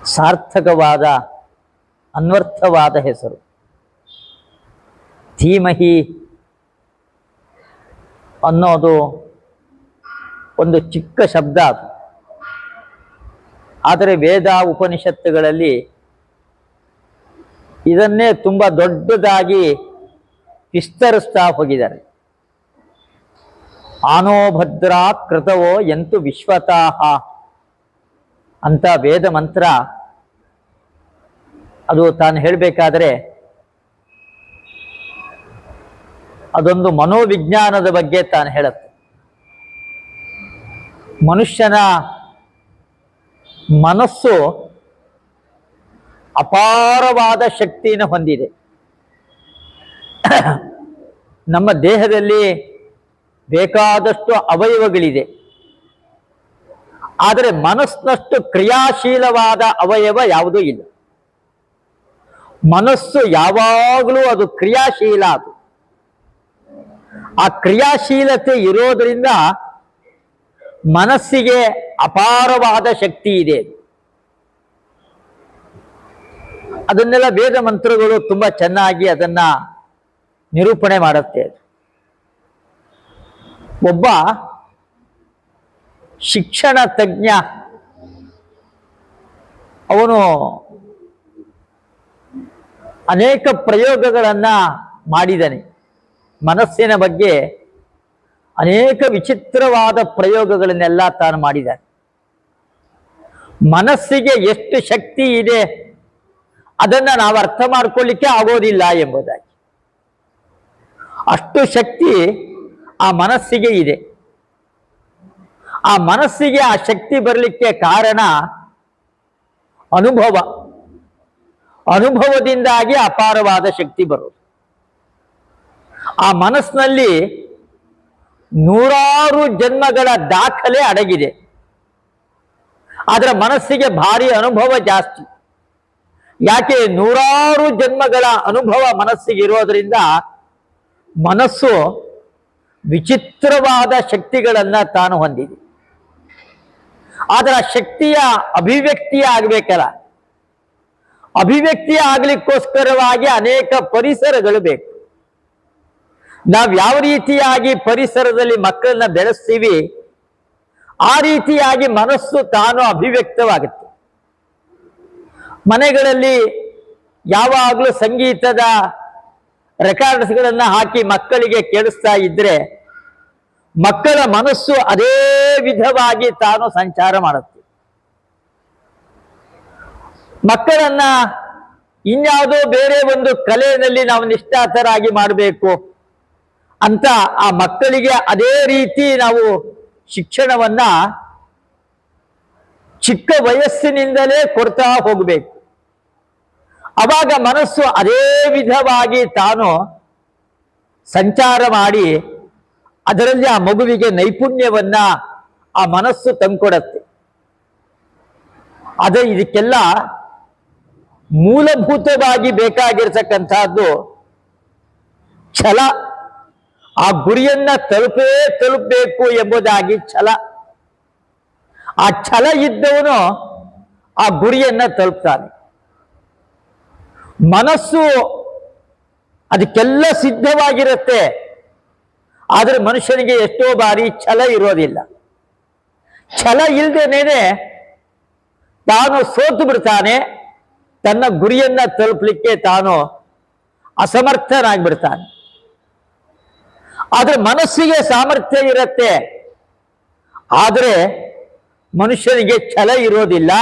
ಸಾರ್ಥಕವಾದ ಅನ್ವರ್ಥವಾದ ಹೆಸರು. ಧೀಮಹಿ ಅನ್ನೋದು ಒಂದು ಚಿಕ್ಕ ಶಬ್ದ ಅದು. ಆದರೆ ವೇದ ಉಪನಿಷತ್ತುಗಳಲ್ಲಿ ಇದನ್ನೇ ತುಂಬ ದೊಡ್ಡದಾಗಿ ವಿಸ್ತರಿಸ್ತಾ ಹೋಗಿದ್ದಾರೆ. ಆನೋ ಭದ್ರಾ ಕೃತವೋ ಎಂತು ವಿಶ್ವತಾಹ ಅಂತ ವೇದ ಮಂತ್ರ ಅದು ತಾನು ಹೇಳಬೇಕಾದ್ರೆ ಅದೊಂದು ಮನೋವಿಜ್ಞಾನದ ಬಗ್ಗೆ ತಾನು ಹೇಳುತ್ತೆ. ಮನುಷ್ಯನ ಮನಸ್ಸು ಅಪಾರವಾದ ಶಕ್ತಿಯನ್ನು ಹೊಂದಿದೆ. ನಮ್ಮ ದೇಹದಲ್ಲಿ ಬೇಕಾದಷ್ಟು ಅವಯವಗಳಿದೆ, ಆದರೆ ಮನಸ್ಸಿನಷ್ಟು ಕ್ರಿಯಾಶೀಲವಾದ ಅವಯವ ಯಾವುದೂ ಇಲ್ಲ. ಮನಸ್ಸು ಯಾವಾಗಲೂ ಅದು ಕ್ರಿಯಾಶೀಲ. ಅದು ಆ ಕ್ರಿಯಾಶೀಲತೆ ಇರೋದರಿಂದ ಮನಸ್ಸಿಗೆ ಅಪಾರವಾದ ಶಕ್ತಿ ಇದೆ. ಅದನ್ನೆಲ್ಲ ವೇದ ಮಂತ್ರಗಳು ತುಂಬ ಚೆನ್ನಾಗಿ ಅದನ್ನ ನಿರೂಪಣೆ ಮಾಡುತ್ತೆ. ಒಬ್ಬ ಶಿಕ್ಷಣ ತಜ್ಞ ಅವನು ಅನೇಕ ಪ್ರಯೋಗಗಳನ್ನ ಮಾಡಿದ್ದಾನೆ. ಮನಸ್ಸಿನ ಬಗ್ಗೆ ಅನೇಕ ವಿಚಿತ್ರವಾದ ಪ್ರಯೋಗಗಳನ್ನೆಲ್ಲ ತಾನು ಮಾಡಿದ್ದಾನೆ. ಮನಸ್ಸಿಗೆ ಎಷ್ಟು ಶಕ್ತಿ ಇದೆ ಅದನ್ನ ನಾವು ಅರ್ಥ ಮಾಡ್ಕೊಳ್ಳಿಕ್ಕೆ ಆಗೋದಿಲ್ಲ ಎಂಬುದಾಗಿ. ಅಷ್ಟು ಶಕ್ತಿ ಆ ಮನಸ್ಸಿಗೆ ಇದೆ. ಆ ಮನಸ್ಸಿಗೆ ಆ ಶಕ್ತಿ ಬರಲಿಕ್ಕೆ ಕಾರಣ ಅನುಭವ. ಅನುಭವದಿಂದಾಗಿ ಅಪಾರವಾದ ಶಕ್ತಿ ಬರೋದು. ಆ ಮನಸ್ಸಿನಲ್ಲಿ ನೂರಾರು ಜನ್ಮಗಳ ದಾಖಲೆ ಅಡಗಿದೆ. ಆದರೆ ಮನಸ್ಸಿಗೆ ಭಾರಿ ಅನುಭವ ಜಾಸ್ತಿ. ಯಾಕೆ? ನೂರಾರು ಜನ್ಮಗಳ ಅನುಭವ ಮನಸ್ಸಿಗೆ ಇರೋದ್ರಿಂದ ಮನಸ್ಸು ವಿಚಿತ್ರವಾದ ಶಕ್ತಿಗಳನ್ನ ತಾನು ಹೊಂದಿದೆ. ಆದರೆ ಆ ಶಕ್ತಿಯ ಅಭಿವ್ಯಕ್ತಿ ಆಗಬೇಕಲ್ಲ, ಅಭಿವ್ಯಕ್ತಿ ಆಗ್ಲಿಕ್ಕೋಸ್ಕರವಾಗಿ ಅನೇಕ ಪರಿಸರಗಳು ಬೇಕು. ನಾವು ಯಾವ ರೀತಿಯಾಗಿ ಪರಿಸರದಲ್ಲಿ ಮಕ್ಕಳನ್ನ ಬೆಳೆಸ್ತೀವಿ ಆ ರೀತಿಯಾಗಿ ಮನಸ್ಸು ತಾನು ಅಭಿವ್ಯಕ್ತವಾಗುತ್ತೆ. ಮನೆಗಳಲ್ಲಿ ಯಾವಾಗಲೂ ಸಂಗೀತದ ರೆಕಾರ್ಡ್ಸ್ಗಳನ್ನು ಹಾಕಿ ಮಕ್ಕಳಿಗೆ ಕೇಳಿಸ್ತಾ ಇದ್ರೆ ಮಕ್ಕಳ ಮನಸ್ಸು ಅದೇ ವಿಧವಾಗಿ ತಾನು ಸಂಚಾರ ಮಾಡುತ್ತೆ. ಮಕ್ಕಳನ್ನ ಇನ್ಯಾವುದೋ ಬೇರೆ ಒಂದು ಕಲೆಯಲ್ಲಿ ನಾವು ನಿಷ್ಠಾತರಾಗಿ ಮಾಡಬೇಕು ಅಂತ ಆ ಮಕ್ಕಳಿಗೆ ಅದೇ ರೀತಿ ನಾವು ಶಿಕ್ಷಣವನ್ನ ಚಿಕ್ಕ ವಯಸ್ಸಿನಿಂದಲೇ ಕೊಡ್ತಾ ಹೋಗಬೇಕು. ಅವಾಗ ಮನಸ್ಸು ಅದೇ ವಿಧವಾಗಿ ತಾನು ಸಂಚಾರ ಮಾಡಿ ಅದರಲ್ಲಿ ಆ ಮಗುವಿಗೆ ನೈಪುಣ್ಯವನ್ನ ಆ ಮನಸ್ಸು ತಂದುಕೊಡತ್ತೆ. ಅದೇ ಇದಕ್ಕೆಲ್ಲ ಮೂಲಭೂತವಾಗಿ ಬೇಕಾಗಿರ್ತಕ್ಕಂಥದ್ದು ಛಲ. ಆ ಗುರಿಯನ್ನ ತಲುಪಬೇಕು ಎಂಬುದಾಗಿ ಛಲ. ಆ ಛಲ ಇದ್ದವನು ಆ ಗುರಿಯನ್ನ ತಲುಪ್ತಾನೆ. ಮನಸ್ಸು ಅದಕ್ಕೆಲ್ಲ ಸಿದ್ಧವಾಗಿರುತ್ತೆ, ಆದರೆ ಮನುಷ್ಯನಿಗೆ ಎಷ್ಟೋ ಬಾರಿ ಛಲ ಇರೋದಿಲ್ಲ. ಛಲ ಇಲ್ಲದೇನೆ ತಾನು ಸೋತು ಬಿಡ್ತಾನೆ. ತನ್ನ ಗುರಿಯನ್ನ ತಲುಪಲಿಕ್ಕೆ ತಾನು ಅಸಮರ್ಥನಾಗ್ಬಿಡ್ತಾನೆ. ಆದರೆ ಮನಸ್ಸಿಗೆ ಸಾಮರ್ಥ್ಯ ಇರುತ್ತೆ, ಆದರೆ ಮನುಷ್ಯನಿಗೆ ಛಲ ಇರೋದಿಲ್ಲ.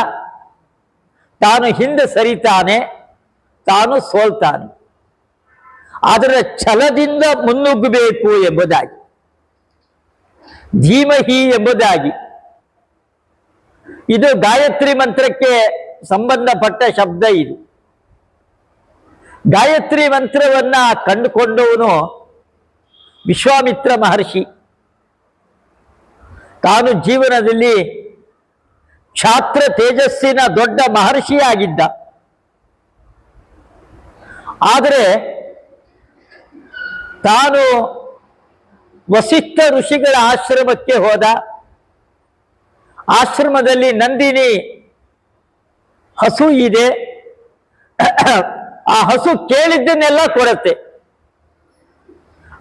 ತಾನು ಹಿಂದೆ ಸರಿತಾನೆ, ತಾನು ಸೋಲ್ತಾನೆ. ಆದರೆ ಛಲದಿಂದ ಮುನ್ನುಗ್ಗಬೇಕು ಎಂಬುದಾಗಿ, ಧೀಮಹಿ ಎಂಬುದಾಗಿ, ಇದು ಗಾಯತ್ರಿ ಮಂತ್ರಕ್ಕೆ ಸಂಬಂಧಪಟ್ಟ ಶಬ್ದ. ಇದು ಗಾಯತ್ರಿ ಮಂತ್ರವನ್ನ ಕಂಡುಕೊಂಡವನು ವಿಶ್ವಾಮಿತ್ರ ಮಹರ್ಷಿ. ತಾನು ಜೀವನದಲ್ಲಿ ಕ್ಷಾತ್ರ ತೇಜಸ್ಸಿನ ದೊಡ್ಡ ಮಹರ್ಷಿಯಾಗಿದ್ದ. ಆದರೆ ತಾನು ವಸಿಷ್ಠ ಋಷಿಗಳ ಆಶ್ರಮಕ್ಕೆ ಹೋದ. ಆಶ್ರಮದಲ್ಲಿ ನಂದಿನಿ ಹಸು ಇದೆ, ಆ ಹಸು ಕೇಳಿದ್ದನ್ನೆಲ್ಲ ಕೊಡುತ್ತೆ.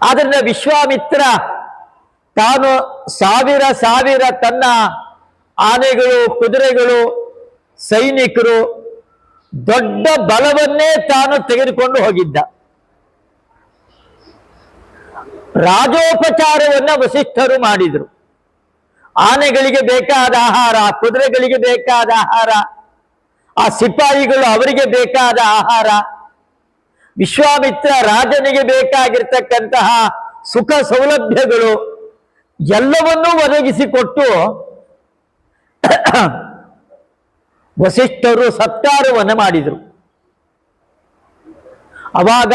ಆದ್ರಿಂದ ವಿಶ್ವಾಮಿತ್ರ ತಾನು ಸಾವಿರ ಸಾವಿರ ತನ್ನ ಆನೆಗಳು, ಕುದುರೆಗಳು, ಸೈನಿಕರು, ದೊಡ್ಡ ಬಲವನ್ನೇ ತಾನು ತೆಗೆದುಕೊಂಡು ಹೋಗಿದ್ದ. ರಾಜೋಪಚಾರವನ್ನ ವಸಿಷ್ಠರು ಮಾಡಿದ್ರು. ಆನೆಗಳಿಗೆ ಬೇಕಾದ ಆಹಾರ, ಕುದುರೆಗಳಿಗೆ ಬೇಕಾದ ಆಹಾರ, ಆ ಸಿಪಾಯಿಗಳು ಅವರಿಗೆ ಬೇಕಾದ ಆಹಾರ, ವಿಶ್ವಾಮಿತ್ರ ರಾಜನಿಗೆ ಬೇಕಾಗಿರ್ತಕ್ಕಂತಹ ಸುಖ ಸೌಲಭ್ಯಗಳು ಎಲ್ಲವನ್ನೂ ಒದಗಿಸಿಕೊಟ್ಟು ವಸಿಷ್ಠರು ಸತ್ಕಾರವನ್ನು ಮಾಡಿದರು. ಅವಾಗ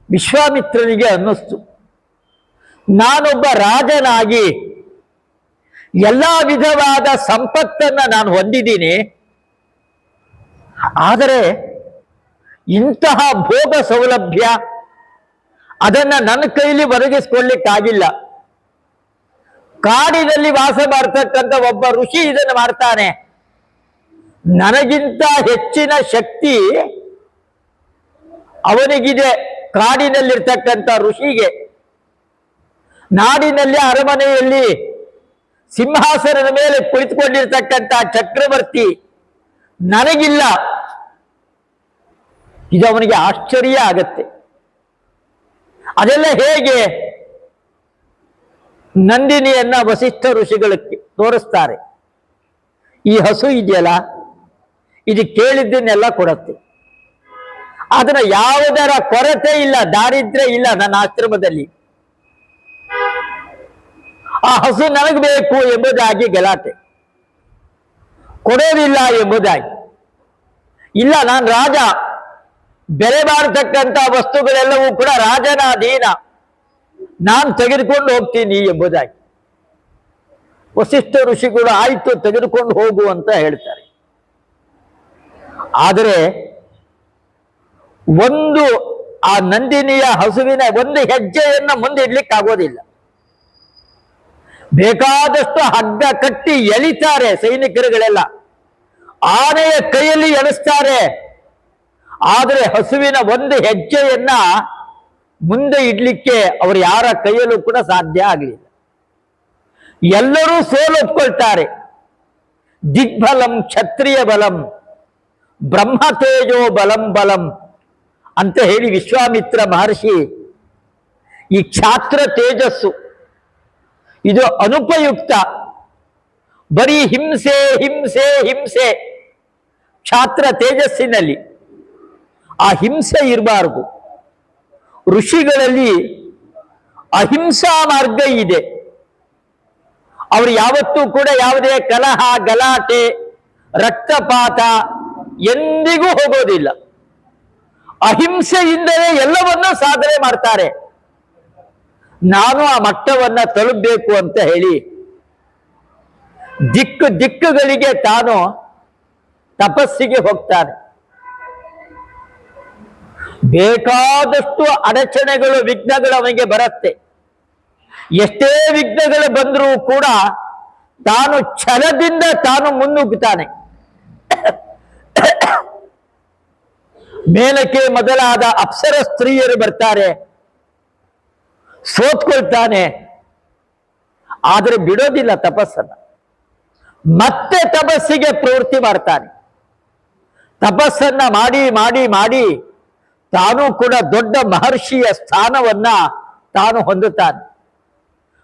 ವಿಶ್ವಾಮಿತ್ರನಿಗೆ ಅನ್ನಿಸ್ತು, ನಾನೊಬ್ಬ ರಾಜನಾಗಿ ಎಲ್ಲ ವಿಧವಾದ ಸಂಪತ್ತನ್ನ ನಾನು ಹೊಂದಿದ್ದೀನಿ, ಆದರೆ ಇಂತಹ ಭೋಗ ಸೌಲಭ್ಯ ಅದನ್ನ ನನ್ನ ಕೈಲಿ ಒದಗಿಸ್ಕೊಳ್ಳಿಕ್ಕಾಗಿಲ್ಲ. ಕಾಡಿನಲ್ಲಿ ವಾಸ ಮಾಡ್ತಕ್ಕಂಥ ಒಬ್ಬ ಋಷಿ ಇದನ್ನು ಮಾಡ್ತಾನೆ, ನನಗಿಂತ ಹೆಚ್ಚಿನ ಶಕ್ತಿ ಅವನಿಗಿದೆ. ಕಾಡಿನಲ್ಲಿರ್ತಕ್ಕಂಥ ಋಷಿಗೆ, ನಾಡಿನಲ್ಲಿ ಅರಮನೆಯಲ್ಲಿ ಸಿಂಹಾಸನದ ಮೇಲೆ ಕುಳಿತುಕೊಂಡಿರ್ತಕ್ಕಂಥ ಚಕ್ರವರ್ತಿ ನನಗಿಲ್ಲ. ಇದು ಅವನಿಗೆ ಆಶ್ಚರ್ಯ ಆಗತ್ತೆ. ಅದೆಲ್ಲ ಹೇಗೆ? ನಂದಿನಿಯನ್ನ ವಸಿಷ್ಠ ಋಷಿಗಳಿಗೆ ತೋರಿಸ್ತಾರೆ. ಈ ಹಸು ಇದೆಯಲ್ಲ, ಇದು ಕೇಳಿದ್ದನ್ನೆಲ್ಲ ಕೊಡುತ್ತೆ. ಅದರ ಯಾವುದರ ಕೊರತೆ ಇಲ್ಲ, ದಾರಿದ್ರ್ಯ ಇಲ್ಲ ನನ್ನ ಆಶ್ರಮದಲ್ಲಿ. ಆ ಹಸು ನನಗೆ ಬೇಕು ಎಂಬುದಾಗಿ ಗಲಾಟೆ, ಕೊಡೋದಿಲ್ಲ ಎಂಬುದಾಗಿ. ಇಲ್ಲ, ನಾನು ರಾಜ, ಬೆಲೆ ಮಾಡತಕ್ಕಂಥ ವಸ್ತುಗಳೆಲ್ಲವೂ ಕೂಡ ರಾಜನ ಅಧೀನ, ನಾನು ತೆಗೆದುಕೊಂಡು ಹೋಗ್ತೀನಿ ಎಂಬುದಾಗಿ. ವಸಿಷ್ಠ ಋಷಿಗಳು ಆಯ್ತು, ತೆಗೆದುಕೊಂಡು ಹೋಗು ಅಂತ ಹೇಳ್ತಾರೆ. ಆದರೆ ಒಂದು ಆ ನಂದಿನಿಯ ಹಸುವಿನ ಒಂದು ಹೆಜ್ಜೆಯನ್ನ ಮುಂದೆ ಇಡ್ಲಿಕ್ಕಾಗೋದಿಲ್ಲ. ಬೇಕಾದಷ್ಟು ಹಗ್ಗ ಕಟ್ಟಿ ಎಳಿತಾರೆ ಸೈನಿಕರುಗಳೆಲ್ಲ, ಆನೆಯ ಕೈಯಲ್ಲಿ ಎಳಿಸ್ತಾರೆ. ಆದರೆ ಹಸುವಿನ ಒಂದು ಹೆಜ್ಜೆಯನ್ನ ಮುಂದೆ ಇಡ್ಲಿಕ್ಕೆ ಅವರು ಯಾರ ಕೈಯಲ್ಲೂ ಕೂಡ ಸಾಧ್ಯ ಆಗಲಿಲ್ಲ. ಎಲ್ಲರೂ ಸೋಲೊಪ್ಕೊಳ್ತಾರೆ. ದಿಗ್ಬಲಂ ಕ್ಷತ್ರಿಯ ಬಲಂ ಬ್ರಹ್ಮ ತೇಜೋ ಬಲಂ ಬಲಂ ಅಂತ ಹೇಳಿ ವಿಶ್ವಾಮಿತ್ರ ಮಹರ್ಷಿ ಈ ಕ್ಷಾತ್ರ ತೇಜಸ್ಸು ಇದು ಅನುಪಯುಕ್ತ. ಬರೀ ಹಿಂಸೆ ಹಿಂಸೆ ಹಿಂಸೆ. ಕ್ಷಾತ್ರ ತೇಜಸ್ಸಿನಲ್ಲಿ ಆ ಹಿಂಸೆ ಇರಬಾರದು. ಋಷಿಗಳಲ್ಲಿ ಅಹಿಂಸಾ ಮಾರ್ಗ ಇದೆ. ಅವರು ಯಾವತ್ತೂ ಕೂಡ ಯಾವುದೇ ಕಲಹ, ಗಲಾಟೆ, ರಕ್ತಪಾತ ಎಂದಿಗೂ ಹೋಗೋದಿಲ್ಲ. ಅಹಿಂಸೆಯಿಂದಲೇ ಎಲ್ಲವನ್ನೂ ಸಾಧನೆ ಮಾಡ್ತಾರೆ. ನಾನು ಆ ಮಟ್ಟವನ್ನ ತಲುಪಬೇಕು ಅಂತ ಹೇಳಿ ದಿಕ್ಕುಗಳಿಗೆ ತಾನು ತಪಸ್ಸಿಗೆ ಹೋಗ್ತಾನೆ. ಬೇಕಾದಷ್ಟು ಅಡಚಣೆಗಳು, ವಿಘ್ನಗಳು ಅವನಿಗೆ ಬರುತ್ತೆ. ಎಷ್ಟೇ ವಿಘ್ನಗಳು ಬಂದರೂ ಕೂಡ ತಾನು ಛಲದಿಂದ ತಾನು ಮುನ್ನುಗ್ಗುತ್ತಾನೆ. ಮೇಲಕ್ಕೆ ಮೊದಲಾದ ಅಪ್ಸರ ಸ್ತ್ರೀಯರು ಬರ್ತಾರೆ, ಸೋತ್ಕೊಳ್ತಾನೆ. ಆದರೆ ಬಿಡೋದಿಲ್ಲ ತಪಸ್ಸನ್ನ, ಮತ್ತೆ ತಪಸ್ಸಿಗೆ ಪ್ರವೃತ್ತಿ ಮಾಡ್ತಾನೆ. ತಪಸ್ಸನ್ನ ಮಾಡಿ ಮಾಡಿ ಮಾಡಿ ತಾನು ಕೂಡ ದೊಡ್ಡ ಮಹರ್ಷಿಯ ಸ್ಥಾನವನ್ನ ತಾನು ಹೊಂದುತ್ತಾನೆ.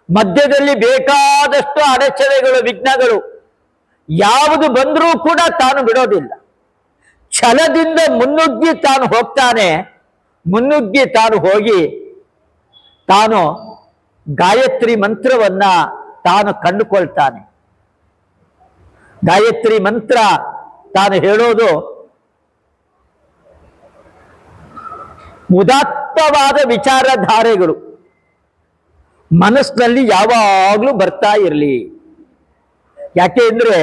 ಮಧ್ಯದಲ್ಲಿ ಬೇಕಾದಷ್ಟು ಅಡಚಣೆಗಳು, ವಿಘ್ನಗಳು ಯಾವುದು ಬಂದರೂ ಕೂಡ ತಾನು ಬಿಡೋದಿಲ್ಲ. ಛಲದಿಂದ ಮುನ್ನುಗ್ಗಿ ತಾನು ಹೋಗ್ತಾನೆ. ಮುನ್ನುಗ್ಗಿ ತಾನು ಹೋಗಿ ತಾನು ಗಾಯತ್ರಿ ಮಂತ್ರವನ್ನ ತಾನು ಕಂಡುಕೊಳ್ತಾನೆ. ಗಾಯತ್ರಿ ಮಂತ್ರ ತಾನು ಹೇಳೋದು ಉದಾತ್ತವಾದ ವಿಚಾರಧಾರೆಗಳು ಮನಸ್ಸಿನಲ್ಲಿ ಯಾವಾಗಲೂ ಬರ್ತಾ ಇರಲಿ. ಯಾಕೆ ಅಂದ್ರೆ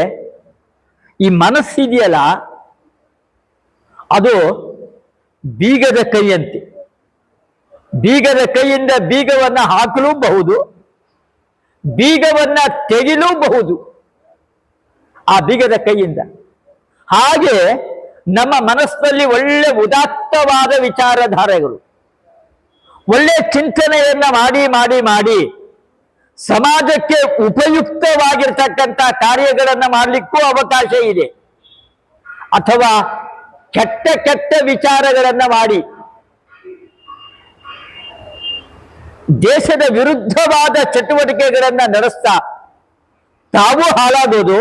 ಈ ಮನಸ್ಸಿದೆಯಲ್ಲ, ಅದು ಬೀಗದ ಕೈಯಂತೆ. ಬೀಗದ ಕೈಯಿಂದ ಬೀಗವನ್ನ ಹಾಕಲೂಬಹುದು, ಬೀಗವನ್ನ ತೆಗಿಲೂಬಹುದು. ಆ ಬೀಗದ ಕೈಯಿಂದ ಹಾಗೆ ನಮ್ಮ ಮನಸ್ಸಿನಲ್ಲಿ ಒಳ್ಳೆ ಉದಾತ್ತವಾದ ವಿಚಾರಧಾರೆಗಳು, ಒಳ್ಳೆ ಚಿಂತನೆಯನ್ನ ಮಾಡಿ ಮಾಡಿ ಮಾಡಿ ಸಮಾಜಕ್ಕೆ ಉಪಯುಕ್ತವಾಗಿರ್ತಕ್ಕಂಥ ಕಾರ್ಯಗಳನ್ನ ಮಾಡಲಿಕ್ಕೂ ಅವಕಾಶ ಇದೆ. ಅಥವಾ ಕೆಟ್ಟ ಕೆಟ್ಟ ವಿಚಾರಗಳನ್ನ ಮಾಡಿ ದೇಶದ ವಿರುದ್ಧವಾದ ಚಟುವಟಿಕೆಗಳನ್ನ ನಡೆಸ್ತಾ ತಾವು ಹಾಳಾಗೋದು,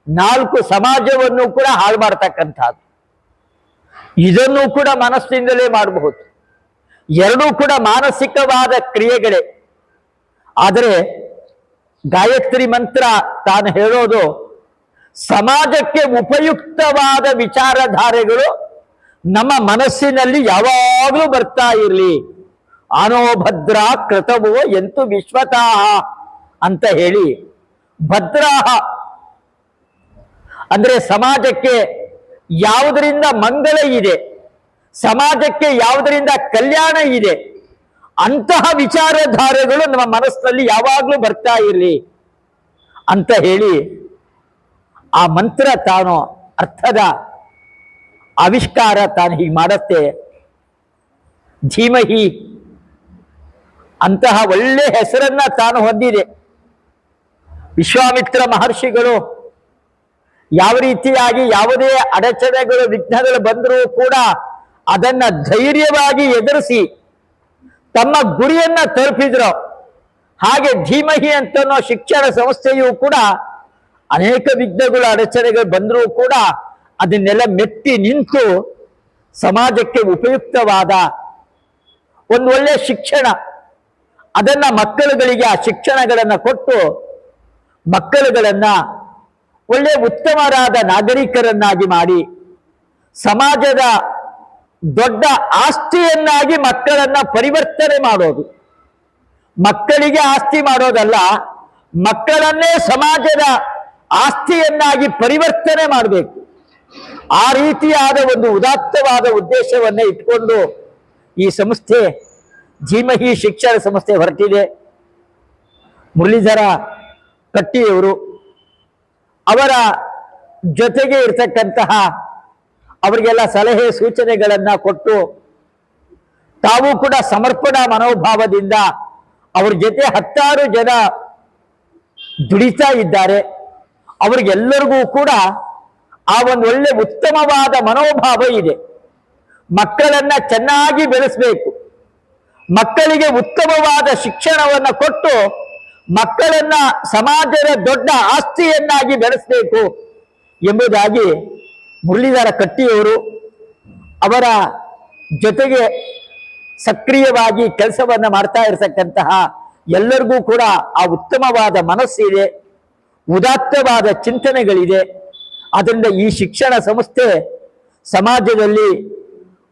ನಾಲ್ಕು ಸಮಾಜವನ್ನು ಕೂಡ ಹಾಳು ಮಾಡತಕ್ಕಂಥದ್ದು. ಇದನ್ನು ಕೂಡ ಮನಸ್ಸಿನಿಂದಲೇ ಮಾಡಬಹುದು. ಎರಡೂ ಕೂಡ ಮಾನಸಿಕವಾದ ಕ್ರಿಯೆಗಳೇ. ಆದರೆ ಗಾಯತ್ರಿ ಮಂತ್ರ ತಾನು ಹೇಳೋದು, ಸಮಾಜಕ್ಕೆ ಉಪಯುಕ್ತವಾದ ವಿಚಾರಧಾರೆಗಳು ನಮ್ಮ ಮನಸ್ಸಿನಲ್ಲಿ ಯಾವಾಗಲೂ ಬರ್ತಾ ಇರಲಿ. ಆನೋಭದ್ರ ಕೃತವೋ ಎಂತು ವಿಶ್ವತಃ ಅಂತ ಹೇಳಿ, ಭದ್ರಾಹ ಅಂದ್ರೆ ಸಮಾಜಕ್ಕೆ ಯಾವುದರಿಂದ ಮಂಗಳ ಇದೆ, ಸಮಾಜಕ್ಕೆ ಯಾವುದರಿಂದ ಕಲ್ಯಾಣ ಇದೆ, ಅಂತಹ ವಿಚಾರಧಾರೆಗಳು ನಮ್ಮ ಮನಸ್ಸಿನಲ್ಲಿ ಯಾವಾಗಲೂ ಬರ್ತಾ ಇರಲಿ ಅಂತ ಹೇಳಿ ಆ ಮಂತ್ರ ತಾನು ಅರ್ಥದ ಆವಿಷ್ಕಾರ ತಾನು ಹೀಗೆ ಮಾಡುತ್ತೆ. ಧೀಮಹಿ ಅಂತಹ ಒಳ್ಳೆ ಹೆಸರನ್ನ ತಾನು ಹೊಂದಿದೆ. ವಿಶ್ವಾಮಿತ್ರ ಮಹರ್ಷಿಗಳು ಯಾವ ರೀತಿಯಾಗಿ ಯಾವುದೇ ಅಡಚಣೆಗಳು ವಿಘ್ನಗಳು ಬಂದರೂ ಕೂಡ ಅದನ್ನ ಧೈರ್ಯವಾಗಿ ಎದುರಿಸಿ ತಮ್ಮ ಗುರಿಯನ್ನ ತಲುಪಿದ್ರು, ಹಾಗೆ ಧೀಮಹಿ ಅಂತನೋ ಶಿಕ್ಷಣ ಸಂಸ್ಥೆಯೂ ಕೂಡ ಅನೇಕ ವಿಘ್ನಗಳು ಅಡಚಣೆಗಳು ಬಂದರೂ ಕೂಡ ಅದನ್ನೆಲ್ಲ ಮೆಟ್ಟಿ ನಿಂತು ಸಮಾಜಕ್ಕೆ ಉಪಯುಕ್ತವಾದ ಒಂದು ಒಳ್ಳೆಯ ಶಿಕ್ಷಣ, ಅದನ್ನ ಮಕ್ಕಳುಗಳಿಗೆ ಆ ಶಿಕ್ಷಣಗಳನ್ನು ಕೊಟ್ಟು ಮಕ್ಕಳುಗಳನ್ನ ಒಳ್ಳೆಯ ಉತ್ತಮರಾದ ನಾಗರಿಕರನ್ನಾಗಿ ಮಾಡಿ ಸಮಾಜದ ದೊಡ್ಡ ಆಸ್ತಿಯನ್ನಾಗಿ ಮಕ್ಕಳನ್ನ ಪರಿವರ್ತನೆ ಮಾಡೋದು. ಮಕ್ಕಳಿಗೆ ಆಸ್ತಿ ಮಾಡೋದಲ್ಲ, ಮಕ್ಕಳನ್ನೇ ಸಮಾಜದ ಆಸ್ತಿಯನ್ನಾಗಿ ಪರಿವರ್ತನೆ ಮಾಡಬೇಕು. ಆ ರೀತಿಯಾದ ಒಂದು ಉದಾತ್ತವಾದ ಉದ್ದೇಶವನ್ನೇ ಇಟ್ಕೊಂಡು ಈ ಸಂಸ್ಥೆ ಧೀಮಹಿ ಶಿಕ್ಷಣ ಸಂಸ್ಥೆ ಹೊರಟಿದೆ. ಮುರಳೀಧರ ಕಟ್ಟಿಯವರು ಅವರ ಜೊತೆಗೆ ಇರ್ತಕ್ಕಂತಹ ಅವರಿಗೆಲ್ಲ ಸಲಹೆ ಸೂಚನೆಗಳನ್ನ ಕೊಟ್ಟು ತಾವು ಕೂಡ ಸಮರ್ಪಣಾ ಮನೋಭಾವದಿಂದ ಅವ್ರ ಜೊತೆ 10 ಜನ ದುಡಿತಾ ಇದ್ದಾರೆ. ಅವರಿಗೆಲ್ಲರಿಗೂ ಕೂಡ ಆ ಒಂದು ಒಳ್ಳೆ ಉತ್ತಮವಾದ ಮನೋಭಾವ ಇದೆ. ಮಕ್ಕಳನ್ನ ಚೆನ್ನಾಗಿ ಬೆಳೆಸಬೇಕು, ಮಕ್ಕಳಿಗೆ ಉತ್ತಮವಾದ ಶಿಕ್ಷಣವನ್ನ ಕೊಟ್ಟು ಮಕ್ಕಳನ್ನ ಸಮಾಜದ ದೊಡ್ಡ ಆಸ್ತಿಯನ್ನಾಗಿ ಬೆಳೆಸಬೇಕು ಎಂಬುದಾಗಿ ಮುರಳೀಧರ ಕಟ್ಟಿಯವರು ಅವರ ಜೊತೆಗೆ ಸಕ್ರಿಯವಾಗಿ ಕೆಲಸವನ್ನ ಮಾಡ್ತಾ ಇರತಕ್ಕಂತಹ ಎಲ್ಲರಿಗೂ ಕೂಡ ಆ ಉತ್ತಮವಾದ ಮನಸ್ಸಿದೆ, ಉದಾತ್ತವಾದ ಚಿಂತನೆಗಳಿದೆ. ಅದರಿಂದ ಈ ಶಿಕ್ಷಣ ಸಂಸ್ಥೆ ಸಮಾಜದಲ್ಲಿ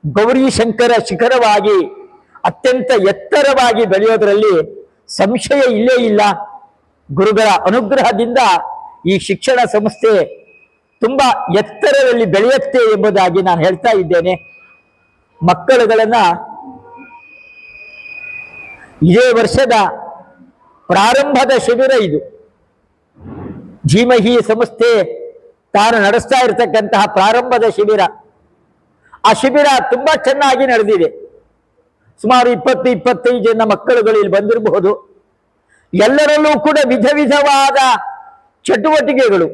ಗೌರಿ ಶಂಕರ ಶಿಖರವಾಗಿ ಅತ್ಯಂತ ಎತ್ತರವಾಗಿ ಬೆಳೆಯೋದರಲ್ಲಿ ಸಂಶಯ ಇಲ್ಲೇ ಇಲ್ಲ. ಗುರುಗಳ ಅನುಗ್ರಹದಿಂದ ಈ ಶಿಕ್ಷಣ ಸಂಸ್ಥೆ ತುಂಬಾ ಎತ್ತರದಲ್ಲಿ ಬೆಳೆಯುತ್ತೆ ಎಂಬುದಾಗಿ ನಾನು ಹೇಳ್ತಾ ಇದ್ದೇನೆ. ಮಕ್ಕಳುಗಳನ್ನ ಇದೇ ವರ್ಷದ ಪ್ರಾರಂಭದ ಶಿಬಿರ ಇದು. ಧೀಮಹಿ ಸಂಸ್ಥೆ ತಾನು ನಡೆಸ್ತಾ ಇರತಕ್ಕಂತಹ ಪ್ರಾರಂಭದ ಶಿಬಿರ. ಆ ಶಿಬಿರ ತುಂಬಾ ಚೆನ್ನಾಗಿ ನಡೆದಿದೆ. ಸುಮಾರು 20-25 ಜನ ಮಕ್ಕಳುಗಳು ಇಲ್ಲಿ ಬಂದಿರಬಹುದು. ಎಲ್ಲರಲ್ಲೂ ಕೂಡ ವಿಧ ವಿಧವಾದ ಚಟುವಟಿಕೆಗಳು.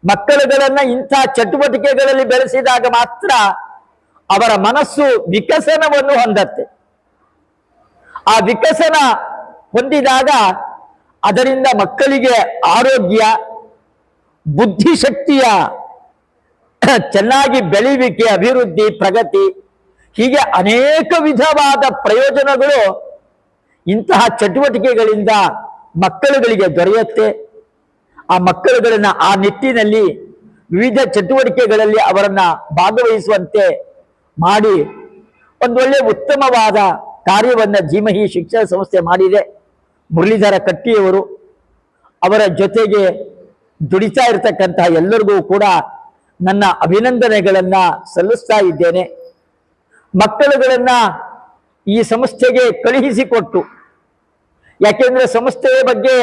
ಮಕ್ಕಳುಗಳನ್ನ ಇಂಥ ಚಟುವಟಿಕೆಗಳಲ್ಲಿ ಬೆಳೆಸಿದಾಗ ಮಾತ್ರ ಅವರ ಮನಸ್ಸು ವಿಕಸನವನ್ನು ಹೊಂದತ್ತೆ. ಆ ವಿಕಸನ ಹೊಂದಿದಾಗ ಅದರಿಂದ ಮಕ್ಕಳಿಗೆ ಆರೋಗ್ಯ, ಬುದ್ಧಿಶಕ್ತಿಯ ಚೆನ್ನಾಗಿ ಬೆಳೆಯುವಿಕೆ, ಅಭಿವೃದ್ಧಿ, ಪ್ರಗತಿ, ಹೀಗೆ ಅನೇಕ ವಿಧವಾದ ಪ್ರಯೋಜನಗಳು ಇಂತಹ ಚಟುವಟಿಕೆಗಳಿಂದ ಮಕ್ಕಳುಗಳಿಗೆ ದೊರೆಯುತ್ತೆ. ಆ ಮಕ್ಕಳುಗಳನ್ನ ಆ ನಿಟ್ಟಿನಲ್ಲಿ ವಿವಿಧ ಚಟುವಟಿಕೆಗಳಲ್ಲಿ ಅವರನ್ನ ಭಾಗವಹಿಸುವಂತೆ ಮಾಡಿ ಒಂದೊಳ್ಳೆ ಉತ್ತಮವಾದ ಕಾರ್ಯವನ್ನ ಧೀಮಹಿ ಶಿಕ್ಷಣ ಸಂಸ್ಥೆ ಮಾಡಿದೆ. ಮುರಳೀಧರ ಕಟ್ಟಿಯವರು ಅವರ ಜೊತೆಗೆ ದುಡಿತಾ ಇರತಕ್ಕಂತಹ ಎಲ್ಲರಿಗೂ ಕೂಡ ನನ್ನ ಅಭಿನಂದನೆಗಳನ್ನ ಸಲ್ಲಿಸ್ತಾ ಇದ್ದೇನೆ. ಮಕ್ಕಳುಗಳನ್ನ ಈ ಸಂಸ್ಥೆಗೆ ಕಳುಹಿಸಿಕೊಟ್ಟು, ಯಾಕೆಂದ್ರೆ ಸಂಸ್ಥೆಯ ಬಗ್ಗೆ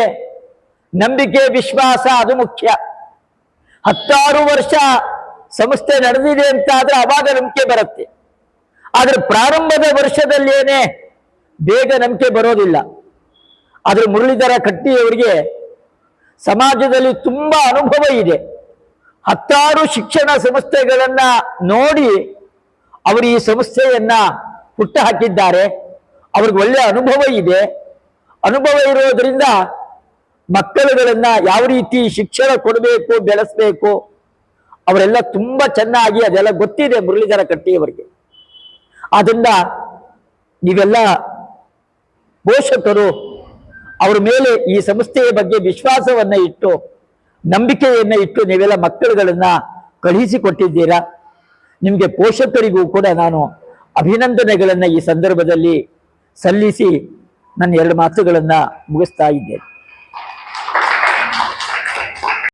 ನಂಬಿಕೆ, ವಿಶ್ವಾಸ ಅದು ಮುಖ್ಯ. 10 ವರ್ಷ ಸಂಸ್ಥೆ ನಡೆದಿದೆ ಅಂತ ಆದ್ರೆ ಅವಾಗ ನಂಬಿಕೆ ಬರುತ್ತೆ. ಆದ್ರೆ ಪ್ರಾರಂಭದ ವರ್ಷದಲ್ಲೇನೆ ಬೇಗ ನಂಬಿಕೆ ಬರೋದಿಲ್ಲ. ಆದ್ರೆ ಮುರಳೀಧರ ಕಟ್ಟಿಯವರಿಗೆ ಸಮಾಜದಲ್ಲಿ ತುಂಬಾ ಅನುಭವ ಇದೆ. 10 ಶಿಕ್ಷಣ ಸಂಸ್ಥೆಗಳನ್ನ ನೋಡಿ ಅವರು ಈ ಸಂಸ್ಥೆಯನ್ನ ಹುಟ್ಟು ಹಾಕಿದ್ದಾರೆ. ಅವ್ರಿಗೆ ಒಳ್ಳೆ ಅನುಭವ ಇದೆ. ಅನುಭವ ಇರೋದ್ರಿಂದ ಮಕ್ಕಳುಗಳನ್ನ ಯಾವ ರೀತಿ ಶಿಕ್ಷಣ ಕೊಡಬೇಕು, ಬೆಳೆಸಬೇಕು, ಅವರೆಲ್ಲ ತುಂಬಾ ಚೆನ್ನಾಗಿ ಅದೆಲ್ಲ ಗೊತ್ತಿದೆ ಮುರಳೀಧರ ಕಟ್ಟಿಯವರಿಗೆ. ಆದ್ರಿಂದ ನೀವೆಲ್ಲ ಪೋಷಕರು ಅವ್ರ ಮೇಲೆ ಈ ಸಂಸ್ಥೆಯ ಬಗ್ಗೆ ವಿಶ್ವಾಸವನ್ನ ಇಟ್ಟು, ನಂಬಿಕೆಯನ್ನ ಇಟ್ಟು ನೀವೆಲ್ಲ ಮಕ್ಕಳುಗಳನ್ನ ಕಳುಹಿಸಿಕೊಟ್ಟಿದ್ದೀರಾ. ನಿಮಗೆ ಪೋಷಕರಿಗೂ ಕೂಡ ನಾನು ಅಭಿನಂದನೆಗಳನ್ನ ಈ ಸಂದರ್ಭದಲ್ಲಿ ಸಲ್ಲಿಸಿ ನನ್ನ 2 ಮಾತುಗಳನ್ನ ಮುಗಿಸ್ತಾ ಇದ್ದೇನೆ.